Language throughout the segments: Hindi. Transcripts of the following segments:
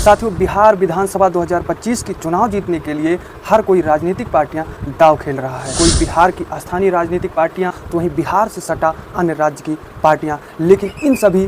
साथियों, बिहार विधानसभा 2025 की चुनाव जीतने के लिए हर कोई राजनीतिक पार्टियां दांव खेल रहा है। कोई बिहार की स्थानीय राजनीतिक पार्टियां, तो वहीं बिहार से सटा अन्य राज्य की पार्टियां। लेकिन इन सभी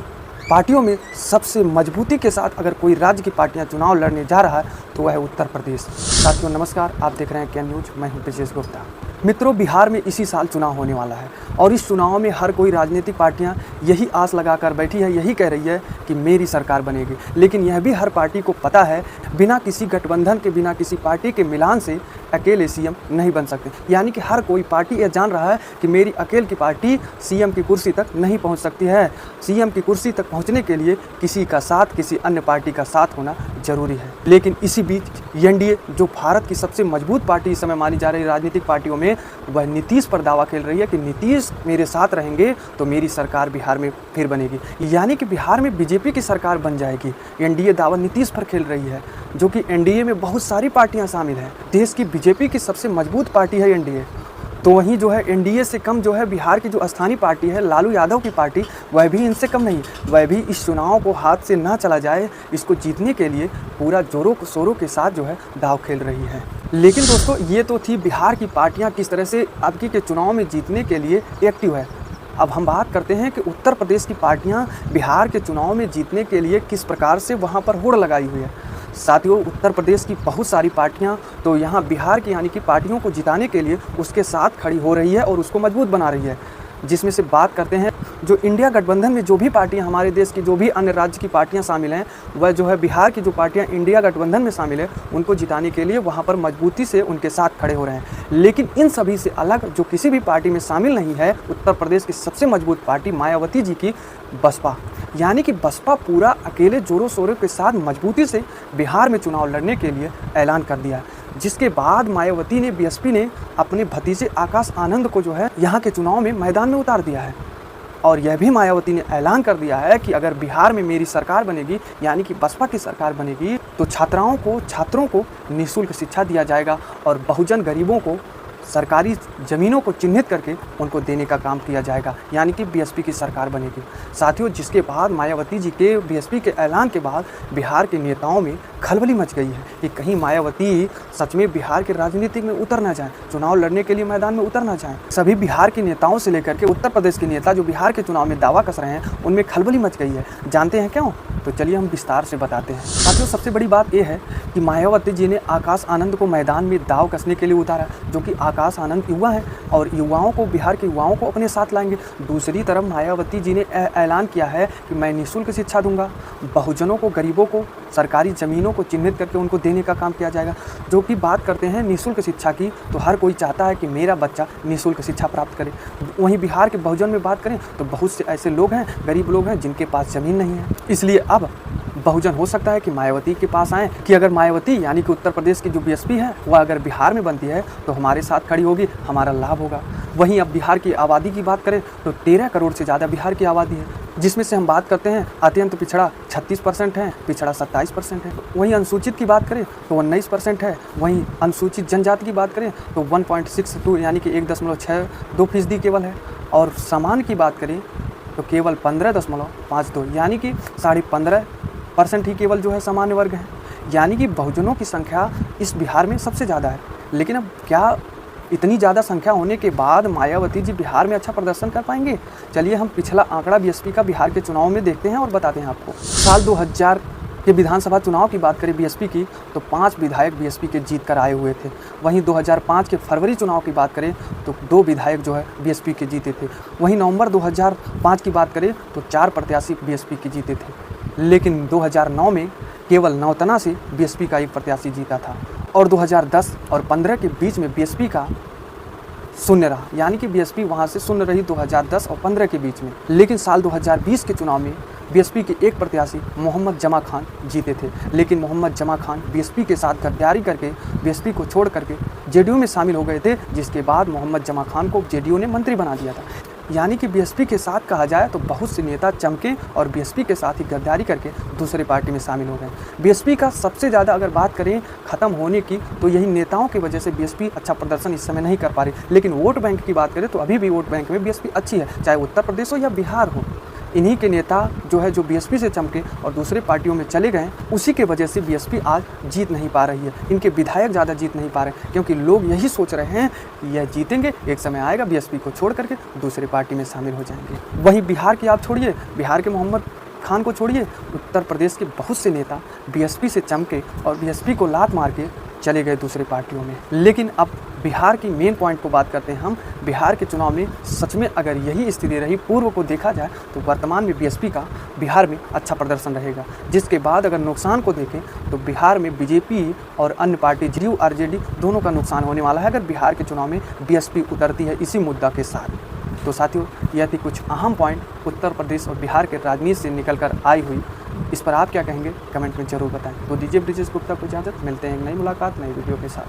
पार्टियों में सबसे मजबूती के साथ अगर कोई राज्य की पार्टियां चुनाव लड़ने जा रहा है तो वह है उत्तर प्रदेश। साथियों नमस्कार, आप देख रहे हैं क्या न्यूज, मैं हूं ब्रजेश गुप्ता। मित्रों, बिहार में इसी साल चुनाव होने वाला है और इस चुनाव में हर कोई राजनीतिक पार्टियां यही आस लगाकर बैठी है, यही कह रही है कि मेरी सरकार बनेगी। लेकिन यह भी हर पार्टी को पता है, बिना किसी गठबंधन के, बिना किसी पार्टी के मिलान से अकेले सीएम नहीं बन सकते। यानी कि हर कोई पार्टी यह जान रहा है कि मेरी अकेले की पार्टी सीएम की कुर्सी तक नहीं पहुंच सकती है। सीएम की कुर्सी तक पहुंचने के लिए किसी का साथ, किसी अन्य पार्टी का साथ होना जरूरी है। लेकिन इसी बीच एनडीए, जो भारत की सबसे मजबूत पार्टी इस समय मानी जा रही राजनीतिक पार्टियों में, वह नीतीश पर दावा खेल रही है कि नीतीश मेरे साथ रहेंगे तो मेरी सरकार बिहार में फिर बनेगी। यानी कि बिहार में बीजेपी की सरकार बन जाएगी। एनडीए दावा नीतीश पर खेल रही है, जो कि एनडीए में बहुत सारी पार्टियां शामिल हैं। देश की बीजेपी की सबसे मजबूत पार्टी है एनडीए। तो वहीं जो है एनडीए से कम जो है बिहार की जो स्थानीय पार्टी है लालू यादव की पार्टी, वह भी इनसे कम नहीं। वह भी इस चुनाव को हाथ से ना चला जाए, इसको जीतने के लिए पूरा जोरों शोरों के साथ जो है दाव खेल रही है। लेकिन दोस्तों, ये तो थी बिहार की पार्टियां किस तरह से अबकी के चुनाव में जीतने के लिए एक्टिव है। अब हम बात करते हैं कि उत्तर प्रदेश की पार्टियां बिहार के चुनाव में जीतने के लिए किस प्रकार से वहां पर होड़ लगाई हुई है। साथियों, उत्तर प्रदेश की बहुत सारी पार्टियां तो यहाँ बिहार की यानी कि पार्टियों को जिताने के लिए उसके साथ खड़ी हो रही है और उसको मजबूत बना रही है। जिसमें से बात करते हैं, जो इंडिया गठबंधन में जो भी पार्टियां, हमारे देश की जो भी अन्य राज्य की पार्टियां शामिल हैं, वह जो है बिहार की जो पार्टियां इंडिया गठबंधन में शामिल है, उनको जिताने के लिए वहां पर मजबूती से उनके साथ खड़े हो रहे हैं। लेकिन इन सभी से अलग जो किसी भी पार्टी में शामिल नहीं है, उत्तर प्रदेश की सबसे मजबूत पार्टी मायावती जी की बसपा। यानी कि बसपा पूरा अकेले जोरों शोरों के साथ मजबूती से बिहार में चुनाव लड़ने के लिए ऐलान कर दिया है। जिसके बाद मायावती ने, बीएसपी ने अपने भतीजे आकाश आनंद को जो है यहाँ के चुनाव में मैदान में उतार दिया है। और यह भी मायावती ने ऐलान कर दिया है कि अगर बिहार में मेरी सरकार बनेगी, यानी कि बसपा की सरकार बनेगी, तो छात्रों को निःशुल्क शिक्षा दिया जाएगा और बहुजन गरीबों को सरकारी ज़मीनों को चिन्हित करके उनको देने का काम किया जाएगा। यानी कि बीएसपी की सरकार बनेगी। साथियों, जिसके बाद मायावती जी के बीएसपी के ऐलान के बाद बिहार के नेताओं में खलबली मच गई है कि कहीं मायावती सच में बिहार के राजनीति में उतर ना जाए, चुनाव लड़ने के लिए मैदान में उतर ना जाए। सभी बिहार के नेताओं से लेकर के उत्तर प्रदेश के नेता जो बिहार के चुनाव में दावा कस रहे हैं, उनमें खलबली मच गई है। जानते हैं क्यों? तो चलिए हम विस्तार से बताते हैं। साथियों, सबसे बड़ी बात यह है कि मायावती जी ने आकाश आनंद को मैदान में दाव कसने के लिए उतारा, जो कि आकाश आनंद युवा है और युवाओं को, बिहार के युवाओं को अपने साथ लाएंगे। दूसरी तरफ मायावती जी ने ऐलान किया है कि मैं निःशुल्क शिक्षा दूंगा, बहुजनों को, गरीबों को सरकारी ज़मीनों को चिन्हित करके उनको देने का काम किया जाएगा। जो कि बात करते हैं निःशुल्क शिक्षा की, तो हर कोई चाहता है कि मेरा बच्चा निःशुल्क शिक्षा प्राप्त करे। वहीं बिहार के बहुजन में बात करें तो बहुत से ऐसे लोग हैं, गरीब लोग हैं, जिनके पास ज़मीन नहीं है। इसलिए अब बहुजन हो सकता है कि मायावती के पास आए कि अगर मायावती यानी कि उत्तर प्रदेश की जो बीएसपी है, वह अगर बिहार में बनती है तो हमारे साथ खड़ी होगी, हमारा लाभ होगा। वहीं अब बिहार की आबादी की बात करें तो 13 करोड़ से ज़्यादा बिहार की आबादी है, जिसमें से हम बात करते हैं अत्यंत पिछड़ा 36% है, पिछड़ा 27% है। वहीं अनुसूचित की बात करें तो 19% है। वहीं अनुसूचित जनजाति की बात करें तो 1.62 यानी कि 1.62% केवल है। और सामान्य की बात करें तो केवल 15.52 यानी कि 15.5% ही केवल जो है सामान्य वर्ग है। यानी कि बहुजनों की संख्या इस बिहार में सबसे ज़्यादा है। लेकिन अब क्या इतनी ज़्यादा संख्या होने के बाद मायावती जी बिहार में अच्छा प्रदर्शन कर पाएंगे? चलिए हम पिछला आंकड़ा बीएसपी का बिहार के चुनाव में देखते हैं और बताते हैं आपको। साल 2000 के विधानसभा चुनाव की बात करें बीएसपी की, तो 5 विधायक बीएसपी के जीत कर आए हुए थे। वहीं 2005 के फरवरी चुनाव की बात करें तो 2 विधायक जो है बीएसपी के जीते थे। वहीं नवंबर 2005 की बात करें तो 4 प्रत्याशी बीएसपी के जीते थे। लेकिन 2009 में केवल नौतना से बीएसपी का एक प्रत्याशी जीता था और 2010 और 15 के बीच में बीएसपी का शून्य रहा। यानी कि बीएसपी वहां से शून्य रही 2010 और 15 के बीच में। लेकिन साल 2020 के चुनाव में बीएसपी के एक प्रत्याशी मोहम्मद जमा खान जीते थे। लेकिन मोहम्मद जमा खान बीएसपी के साथ गद्दारी करके बीएसपी को छोड़ करके जेडीयू में शामिल हो गए थे, जिसके बाद मोहम्मद जमा खान को जेडीयू ने मंत्री बना दिया था। यानी कि बीएसपी के साथ कहा जाए तो बहुत से नेता चमके और बीएसपी के साथ ही गद्दारी करके दूसरे पार्टी में शामिल हो गए। बीएसपी का सबसे ज़्यादा अगर बात करें ख़त्म होने की, तो यही नेताओं की वजह से बीएसपी अच्छा प्रदर्शन इस समय नहीं कर पा रही। लेकिन वोट बैंक की बात करें तो अभी भी वोट बैंक में बीएसपी अच्छी है, चाहे उत्तर प्रदेश हो या बिहार हो। इन्हीं के नेता जो है जो बीएसपी से चमके और दूसरे पार्टियों में चले गए, उसी के वजह से बीएसपी आज जीत नहीं पा रही है। इनके विधायक ज़्यादा जीत नहीं पा रहे क्योंकि लोग यही सोच रहे हैं कि यह जीतेंगे, एक समय आएगा बीएसपी को छोड़ करके दूसरे पार्टी में शामिल हो जाएंगे। वहीं बिहार की आप छोड़िए, बिहार के मोहम्मद खान को छोड़िए, उत्तर प्रदेश के बहुत से नेता बीएसपी से चमके और बीएसपी को लात मार के चले गए दूसरे पार्टियों में। लेकिन अब बिहार की मेन पॉइंट को बात करते हैं हम। बिहार के चुनाव में सच में अगर यही स्थिति रही पूर्व को देखा जाए तो वर्तमान में बीएसपी का बिहार में अच्छा प्रदर्शन रहेगा। जिसके बाद अगर नुकसान को देखें तो बिहार में बीजेपी और अन्य पार्टी जेडीयू आरजेडी दोनों का नुकसान होने वाला है अगर बिहार के चुनाव में बीएसपी उतरती है इसी मुद्दा के साथ। तो साथियों, यह थी कुछ अहम पॉइंट उत्तर प्रदेश और बिहार के राजनीति से निकल कर आई हुई। इस पर आप क्या कहेंगे कमेंट में ज़रूर बताएं। तो दीजिए ब्रिजेश गुप्ता को इजाज़त, मिलते हैं एक नई मुलाकात नई वीडियो के साथ।